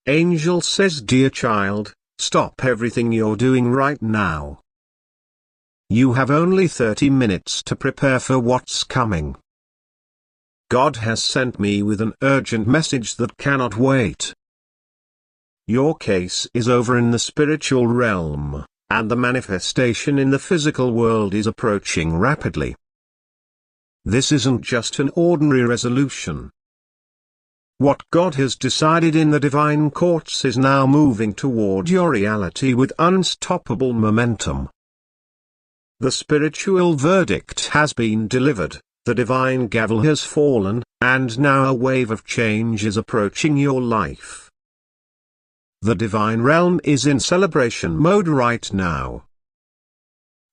Angel says, dear child, stop everything you're doing right now. You have only 30 minutes to prepare for what's coming. God has sent me with an urgent message that cannot wait. Your case is over in the spiritual realm, and the manifestation in the physical world is approaching rapidly. This isn't just an ordinary resolution. What God has decided in the divine courts is now moving toward your reality with unstoppable momentum. The spiritual verdict has been delivered, the divine gavel has fallen, and now a wave of change is approaching your life. The divine realm is in celebration mode right now.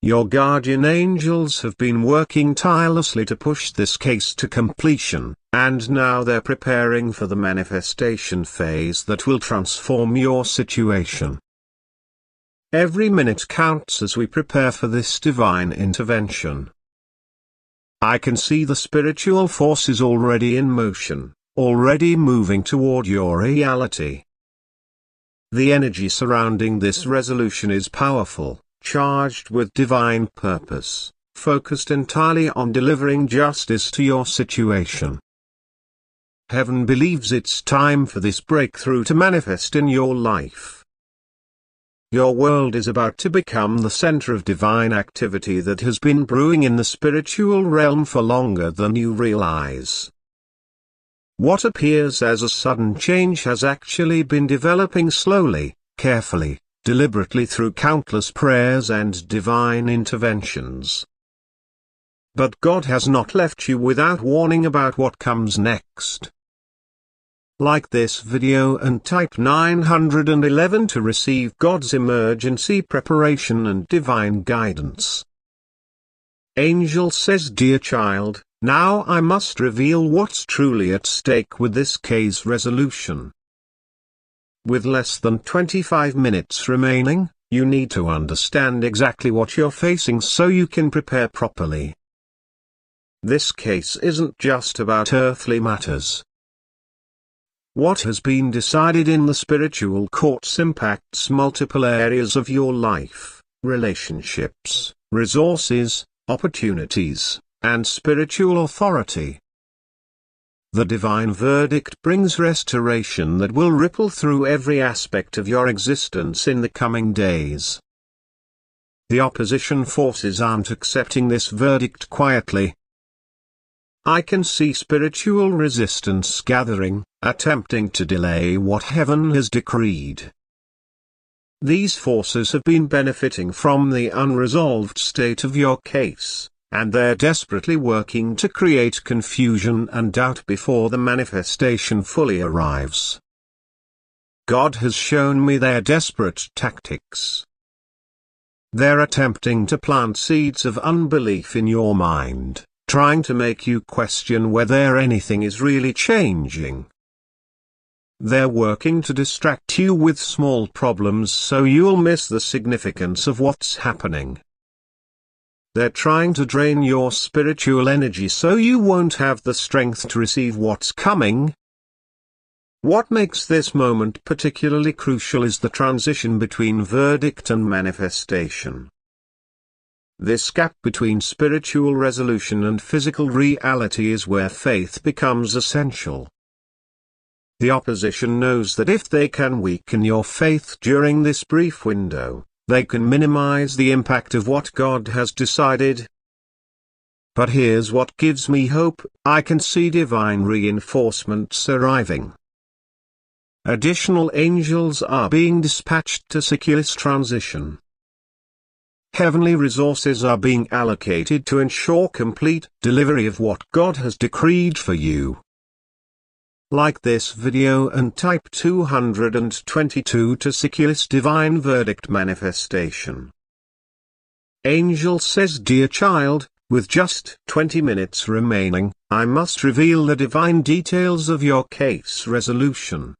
Your guardian angels have been working tirelessly to push this case to completion, and now they're preparing for the manifestation phase that will transform your situation. Every minute counts as we prepare for this divine intervention. I can see the spiritual forces already in motion, already moving toward your reality. The energy surrounding this resolution is powerful, charged with divine purpose, focused entirely on delivering justice to your situation. Heaven believes it's time for this breakthrough to manifest in your life. Your world is about to become the center of divine activity that has been brewing in the spiritual realm for longer than you realize. What appears as a sudden change has actually been developing slowly, carefully, deliberately through countless prayers and divine interventions. But God has not left you without warning about what comes next. Like this video and type 911 to receive God's emergency preparation and divine guidance. Angel says, dear child, now I must reveal what's truly at stake with this case resolution. With less than 25 minutes remaining, you need to understand exactly what you're facing so you can prepare properly. This case isn't just about earthly matters. What has been decided in the spiritual courts impacts multiple areas of your life: relationships, resources, opportunities, and spiritual authority. The divine verdict brings restoration that will ripple through every aspect of your existence in the coming days. The opposition forces aren't accepting this verdict quietly. I can see spiritual resistance gathering, attempting to delay what heaven has decreed. These forces have been benefiting from the unresolved state of your case, and they're desperately working to create confusion and doubt before the manifestation fully arrives. God has shown me their desperate tactics. They're attempting to plant seeds of unbelief in your mind, trying to make you question whether anything is really changing. They're working to distract you with small problems so you'll miss the significance of what's happening. They're trying to drain your spiritual energy so you won't have the strength to receive what's coming. What makes this moment particularly crucial is the transition between verdict and manifestation. This gap between spiritual resolution and physical reality is where faith becomes essential. The opposition knows that if they can weaken your faith during this brief window, they can minimize the impact of what God has decided. But here's what gives me hope: I can see divine reinforcements arriving. Additional angels are being dispatched to secure this transition. Heavenly resources are being allocated to ensure complete delivery of what God has decreed for you. Like this video and type 222 to secure this divine verdict manifestation. Angel says, dear child, with just 20 minutes remaining, I must reveal the divine details of your case resolution.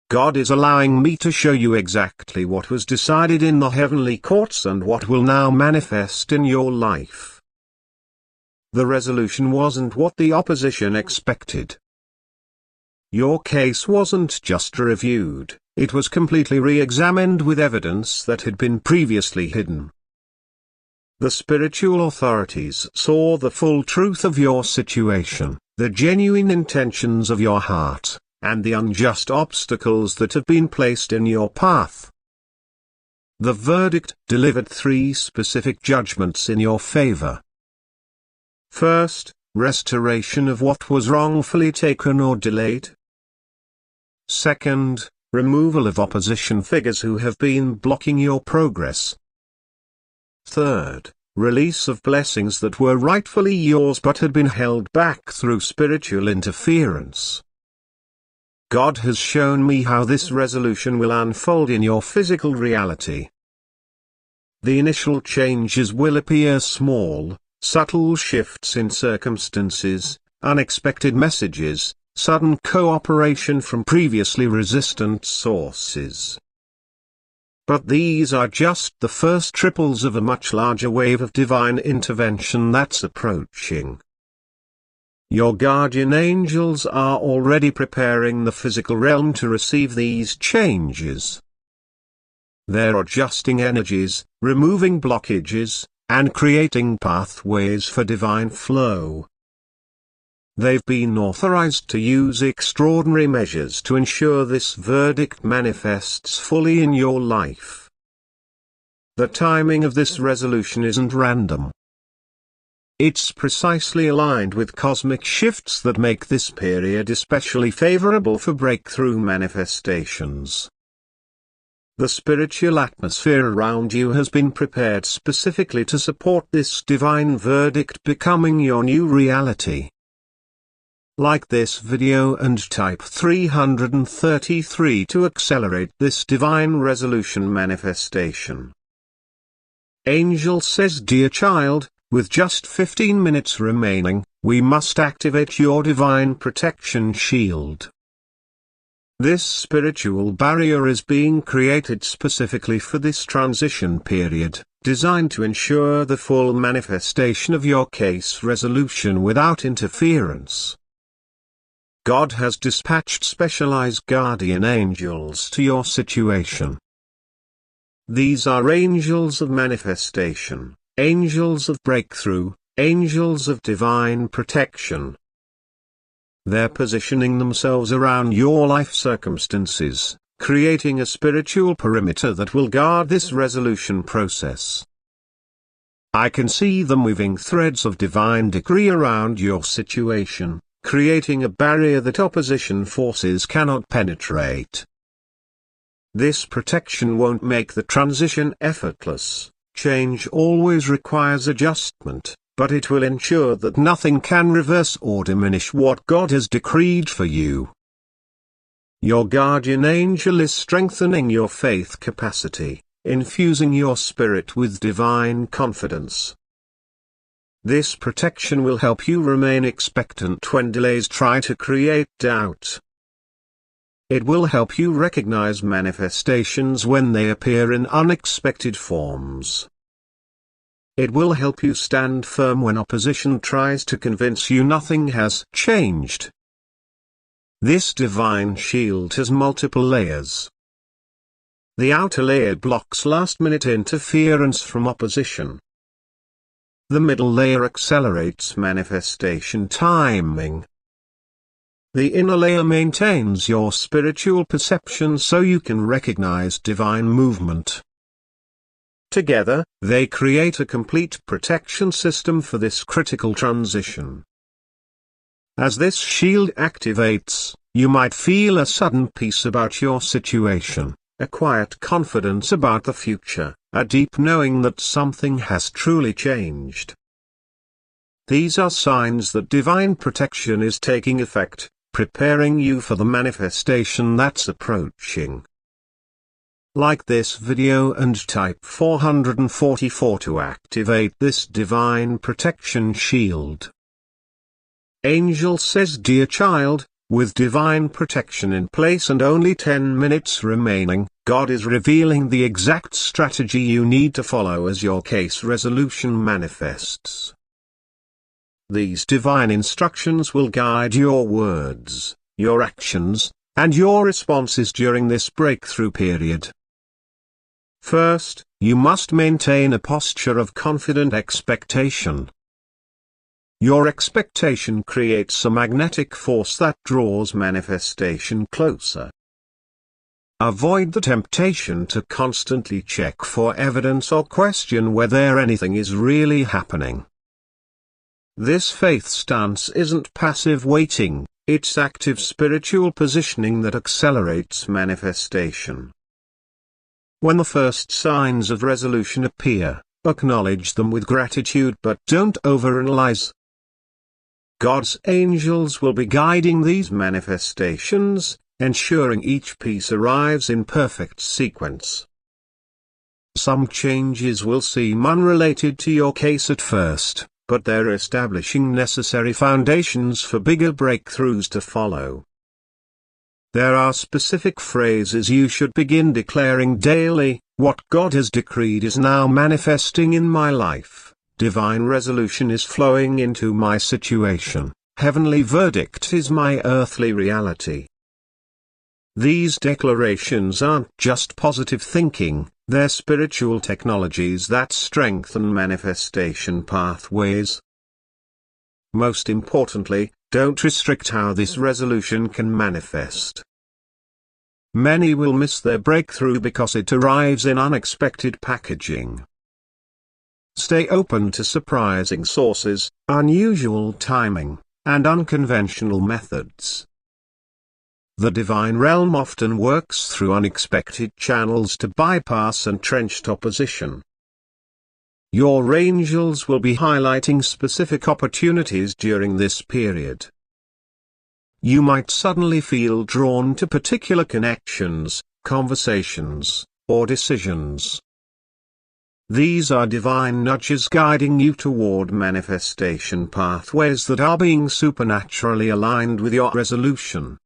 God is allowing me to show you exactly what was decided in the heavenly courts and what will now manifest in your life. The resolution wasn't what the opposition expected. your case wasn't just reviewed, it was completely re-examined with evidence that had been previously hidden. The spiritual authorities saw the full truth of your situation, the genuine intentions of your heart, and the unjust obstacles that have been placed in your path. The verdict delivered 3 specific judgments in your favor. First, restoration of what was wrongfully taken or delayed. Second, removal of opposition figures who have been blocking your progress. Third, release of blessings that were rightfully yours but had been held back through spiritual interference. God has shown me how this resolution will unfold in your physical reality. The initial changes will appear small, subtle shifts in circumstances, unexpected messages, sudden cooperation from previously resistant sources. But these are just the first ripples of a much larger wave of divine intervention that's approaching. Your guardian angels are already preparing the physical realm to receive these changes. They're adjusting energies, removing blockages, and creating pathways for divine flow. They've been authorized to use extraordinary measures to ensure this verdict manifests fully in your life. The timing of this resolution isn't random. It's precisely aligned with cosmic shifts that make this period especially favorable for breakthrough manifestations. The spiritual atmosphere around you has been prepared specifically to support this divine verdict becoming your new reality. Like this video and type 333 to accelerate this divine resolution manifestation. Angel says, dear child, with just 15 minutes remaining, we must activate your divine protection shield. This spiritual barrier is being created specifically for this transition period, designed to ensure the full manifestation of your case resolution without interference. God has dispatched specialized guardian angels to your situation. These are angels of manifestation, angels of breakthrough, angels of divine protection. They're positioning themselves around your life circumstances, creating a spiritual perimeter that will guard this resolution process. I can see them weaving threads of divine decree around your situation, creating a barrier that opposition forces cannot penetrate. This protection won't make the transition effortless. Change always requires adjustment, but it will ensure that nothing can reverse or diminish what God has decreed for you. Your guardian angel is strengthening your faith capacity, infusing your spirit with divine confidence. This protection will help you remain expectant when delays try to create doubt. It will help you recognize manifestations when they appear in unexpected forms. It will help you stand firm when opposition tries to convince you nothing has changed. This divine shield has multiple layers. The outer layer blocks last-minute interference from opposition. The middle layer accelerates manifestation timing. The inner layer maintains your spiritual perception so you can recognize divine movement. Together, they create a complete protection system for this critical transition. As this shield activates, you might feel a sudden peace about your situation, a quiet confidence about the future, a deep knowing that something has truly changed. These are signs that divine protection is taking effect, preparing you for the manifestation that's approaching. Like this video and type 444 to activate this divine protection shield. Angel says, dear child, with divine protection in place and only 10 minutes remaining, God is revealing the exact strategy you need to follow as your case resolution manifests. These divine instructions will guide your words, your actions, and your responses during this breakthrough period. First, you must maintain a posture of confident expectation. Your expectation creates a magnetic force that draws manifestation closer. Avoid the temptation to constantly check for evidence or question whether anything is really happening. This faith stance isn't passive waiting, it's active spiritual positioning that accelerates manifestation. When the first signs of resolution appear, acknowledge them with gratitude but don't overanalyze. God's angels will be guiding these manifestations, ensuring each piece arrives in perfect sequence. Some changes will seem unrelated to your case at first, but they're establishing necessary foundations for bigger breakthroughs to follow. There are specific phrases you should begin declaring daily: what God has decreed is now manifesting in my life, divine resolution is flowing into my situation, heavenly verdict is my earthly reality. These declarations aren't just positive thinking, they're spiritual technologies that strengthen manifestation pathways. Most importantly, don't restrict how this resolution can manifest. Many will miss their breakthrough because it arrives in unexpected packaging. Stay open to surprising sources, unusual timing, and unconventional methods. The divine realm often works through unexpected channels to bypass entrenched opposition. Your angels will be highlighting specific opportunities during this period. You might suddenly feel drawn to particular connections, conversations, or decisions. These are divine nudges guiding you toward manifestation pathways that are being supernaturally aligned with your resolution.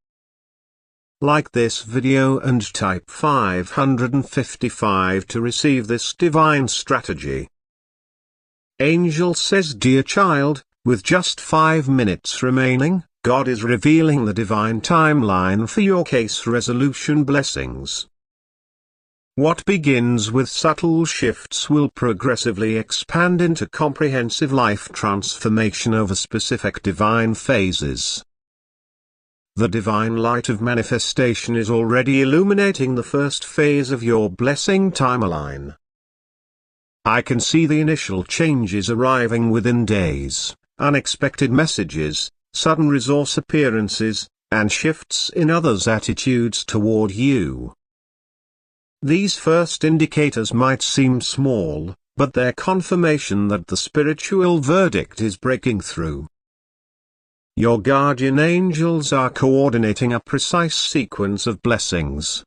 Like this video and type 555 to receive this divine strategy. Angel says, dear child, with just 5 minutes remaining, God is revealing the divine timeline for your case resolution blessings. What begins with subtle shifts will progressively expand into comprehensive life transformation over specific divine phases. The divine light of manifestation is already illuminating the first phase of your blessing timeline. I can see the initial changes arriving within days, unexpected messages, sudden resource appearances, and shifts in others' attitudes toward you. These first indicators might seem small, but they're confirmation that the spiritual verdict is breaking through. Your guardian angels are coordinating a precise sequence of blessings.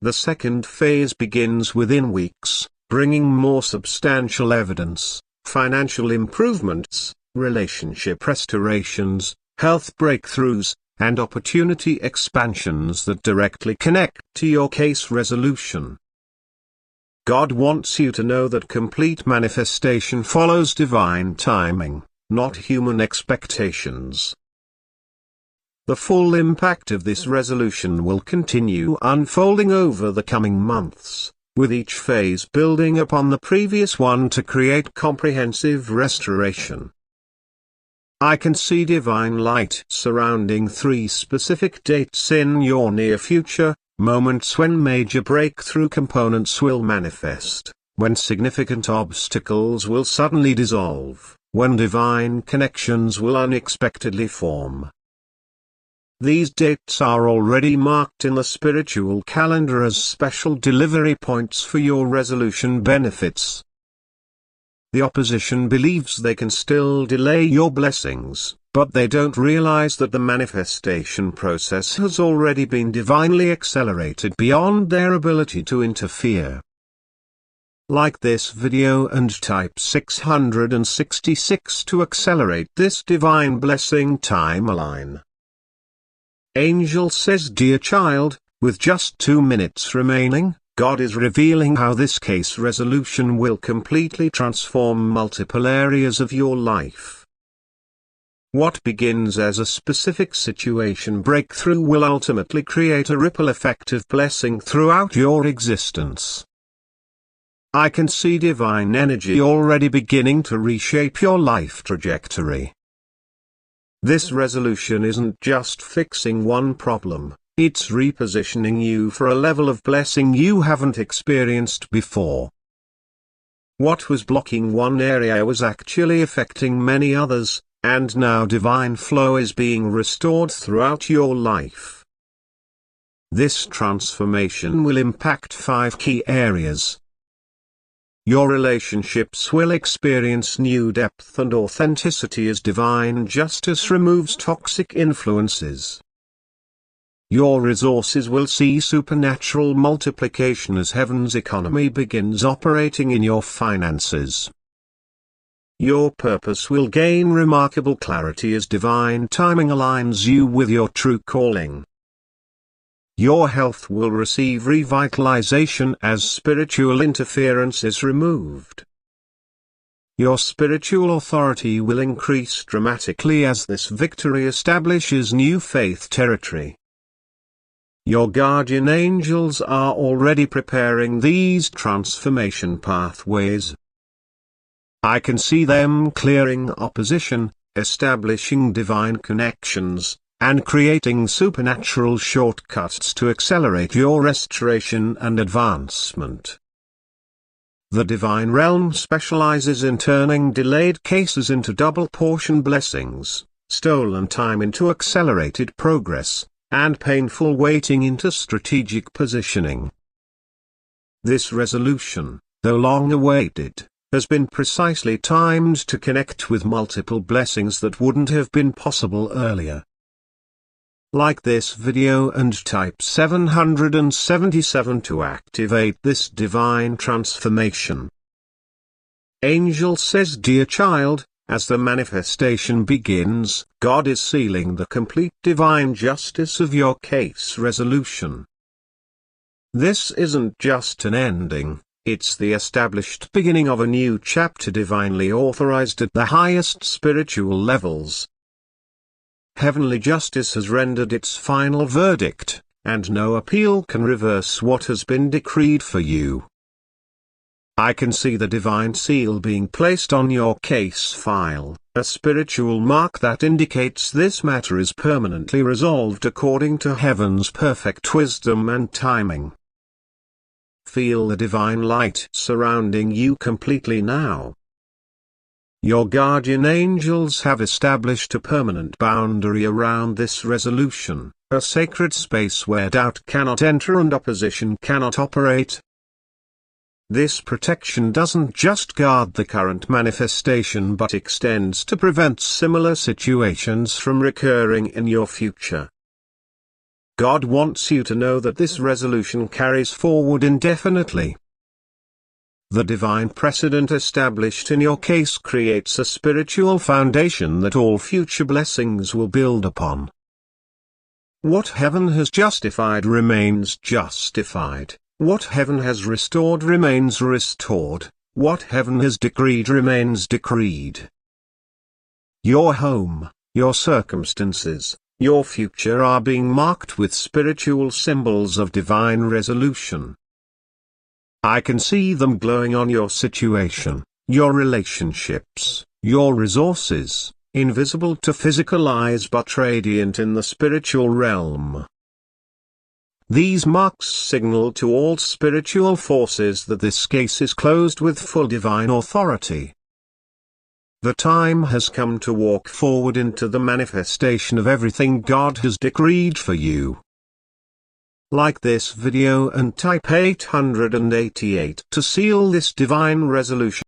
The second phase begins within weeks, bringing more substantial evidence, financial improvements, relationship restorations, health breakthroughs, and opportunity expansions that directly connect to your case resolution. God wants you to know that complete manifestation follows divine timing, not human expectations. The full impact of this resolution will continue unfolding over the coming months, with each phase building upon the previous one to create comprehensive restoration. I can see divine light surrounding 3 specific dates in your near future, moments when major breakthrough components will manifest, when significant obstacles will suddenly dissolve, when divine connections will unexpectedly form. These dates are already marked in the spiritual calendar as special delivery points for your resolution benefits. The opposition believes they can still delay your blessings, but they don't realize that the manifestation process has already been divinely accelerated beyond their ability to interfere. Like this video and type 666 to accelerate this divine blessing timeline. Angel says, dear child, with just 2 minutes remaining, God is revealing how this case resolution will completely transform multiple areas of your life. What begins as a specific situation breakthrough will ultimately create a ripple effect of blessing throughout your existence. I can see divine energy already beginning to reshape your life trajectory. This resolution isn't just fixing one problem, it's repositioning you for a level of blessing you haven't experienced before. What was blocking one area was actually affecting many others, and now divine flow is being restored throughout your life. This transformation will impact 5 key areas. Your relationships will experience new depth and authenticity as divine justice removes toxic influences. Your resources will see supernatural multiplication as heaven's economy begins operating in your finances. Your purpose will gain remarkable clarity as divine timing aligns you with your true calling. Your health will receive revitalization as spiritual interference is removed. Your spiritual authority will increase dramatically as this victory establishes new faith territory. Your guardian angels are already preparing these transformation pathways. I can see them clearing opposition, establishing divine connections, and creating supernatural shortcuts to accelerate your restoration and advancement. The divine realm specializes in turning delayed cases into double-portion blessings, stolen time into accelerated progress, and painful waiting into strategic positioning. This resolution, though long awaited, has been precisely timed to connect with multiple blessings that wouldn't have been possible earlier. Like this video and type 777 to activate this divine transformation. Angel says, dear child, as the manifestation begins, God is sealing the complete divine justice of your case resolution. This isn't just an ending. It's the established beginning of a new chapter divinely authorized at the highest spiritual levels. Heavenly justice has rendered its final verdict, and no appeal can reverse what has been decreed for you. I can see the divine seal being placed on your case file, a spiritual mark that indicates this matter is permanently resolved according to heaven's perfect wisdom and timing. Feel the divine light surrounding you completely now. Your guardian angels have established a permanent boundary around this resolution, a sacred space where doubt cannot enter and opposition cannot operate. This protection doesn't just guard the current manifestation but extends to prevent similar situations from recurring in your future. God wants you to know that this resolution carries forward indefinitely. The divine precedent established in your case creates a spiritual foundation that all future blessings will build upon. What heaven has justified remains justified. What heaven has restored remains restored. What heaven has decreed remains decreed. Your home, your circumstances, your future are being marked with spiritual symbols of divine resolution. I can see them glowing on your situation, your relationships, your resources, invisible to physical eyes but radiant in the spiritual realm. These marks signal to all spiritual forces that this case is closed with full divine authority. The time has come to walk forward into the manifestation of everything God has decreed for you. Like this video and type 888 to seal this divine resolution.